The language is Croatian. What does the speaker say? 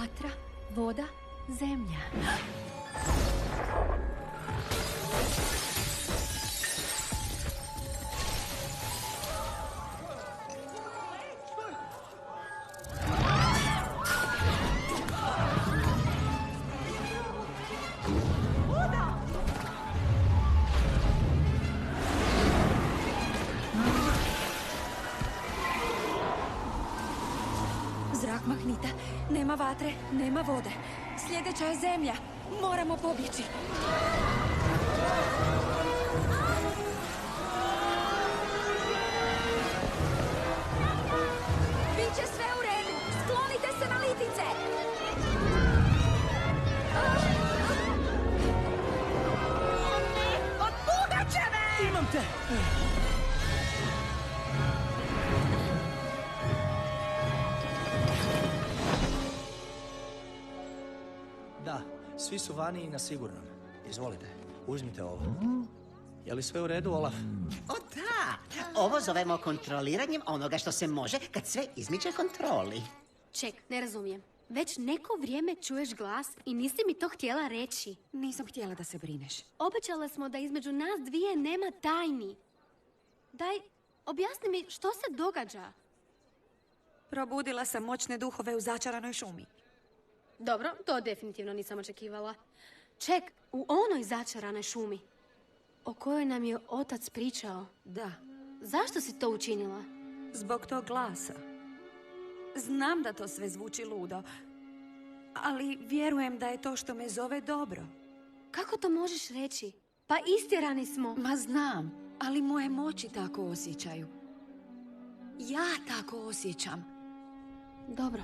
Vatra, voda, zemlja. Zrak magnita, nema vatre, nema vode. Sljedeća je zemlja. Moramo pobjeći. Biće sve u redu. Sklonite se na litice. Otpuhat će me! Imam te! Da, svi su vani i na sigurnom. Izvolite, uzmite ovo. Je li sve u redu, Olaf? O da, ovo zovemo kontroliranjem onoga što se može kad sve izmiče kontroli. Ček, ne razumijem. Već neko vrijeme čuješ glas i nisi mi to htjela reći. Nisam htjela da se brineš. Obećala smo da između nas dvije nema tajni. Daj, objasni mi što se događa. Probudila sam moćne duhove u začaranoj šumi. Dobro, to definitivno nisam očekivala. Ček, u onoj začaranoj šumi, o kojoj nam je otac pričao. Da, Zašto si to učinila? zbog tog glasa. Znam da to sve zvuči ludo, ali vjerujem da je to što me zove dobro. Kako to možeš reći? Pa istjerani smo. Ma znam, ali moje moći tako osjećaju. Ja tako osjećam. Dobro.